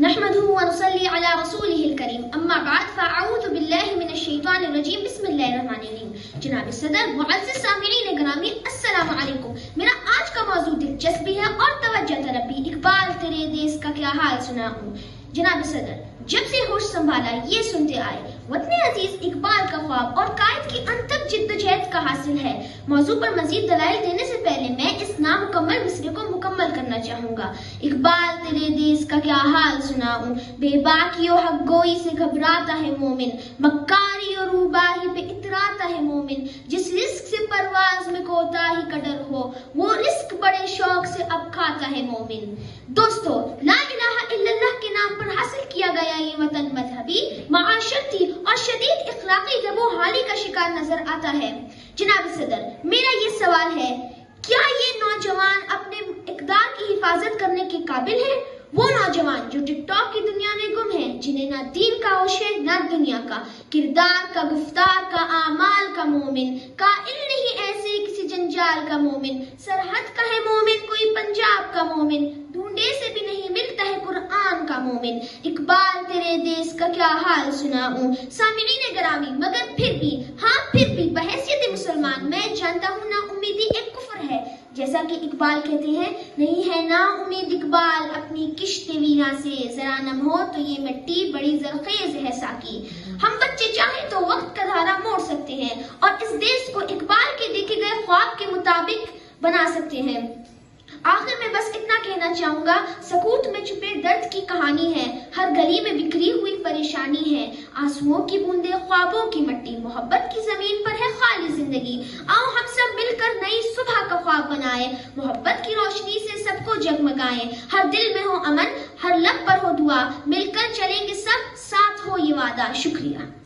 نحمده ونصلي على رسوله الكريم اما بعد فاعوذ باللہ من الشیطان الرجیم بسم اللہ الرحمن الرحیم. جناب صدر، معزز سامعین گرامی، السلام علیکم. میرا آج کا موضوع دلچسپ بھی ہے اور توجہ طلب بھی. اقبال تیرے دیس کا کیا حال سنا ہوں. جناب صدر، جب سے ہوش سنبھالا یہ سنتے آئے، وطن عزیز اقبال کا خواب اور قائد کی انتھک جدوجہد کا حاصل ہے. موضوع پر مزید دلائل دینے سے پہلے میں اس نامکمل مصرے کو مکمل کرنا چاہوں گا. اقبال تیرے دیس کا کیا حال سناؤں، بے باکی و حق گوئی سے گھبراتا ہے مومن، مکاری اور روباہی پہ اتراتا ہے مومن. جس رزق سے پرواز میں کوتاہی کا ڈر ہو، وہ رزق بڑے شوق سے اب کھاتا ہے مومن. دوستو، لا الہ الا اللہ کے نام پر حاصل کیا گیا یہ وطن مذہبی، معاشرتی اور شدید اخلاقی لبو حالی کا شکار نظر آتا ہے. جناب صدر، میرا یہ سوال ہے، کیا یہ نوجوان اپنے اقدار کی حفاظت کرنے کے قابل ہیں؟ وہ نوجوان جو ٹک ٹاک کی دنیا میں گم ہیں، جنہیں نہ دین کا ہوش ہے نہ دنیا کا، کردار کا، گفتار کا، اعمال کا مومن، قائل نہیں ایسے کسی جنجال کا مومن، سرحد کا ہے مومن کوئی پنجاب کا مومن، ڈھونڈے سے بھی نہیں ملتا ہے قرآن کا مومن. اقبال تیرے دیس کا کیا حال سناؤں. سامعین گرامی، مگر پھر بھی بحیثیت مسلمان میں جانتا ہوں نا امیدی ایک کفر ہے. جیسا کہ اقبال کہتے ہیں، نہیں ہے نا امید اقبال اپنی کشت وینا سے، ذرا نم ہو تو یہ مٹی بڑی زرخیز ہے ساکی. ہم بچے چاہیں تو وقت کا دھارا موڑ سکتے ہیں اور اس دیس کو اقبال کے دیکھے گئے خواب کے مطابق بنا سکتے ہیں. آخر میں بس اتنا کہنا چاہوں گا، سکوت میں چھپے درد کی کہانی ہے، ہر گلی میں بکھری ہوئی پریشانی ہے، آنسوؤں کی بوندے خوابوں کی مٹی، محبت کی زمین پر ہے خالی زندگی. آؤ ہم سب مل کر نئی صبح کا خواب بنائیں، محبت کی روشنی سے سب کو جگمگائیں، ہر دل میں ہو امن، ہر لب پر ہو دعا، مل کر چلیں گے سب، ساتھ ہو یہ وعدہ. شکریہ.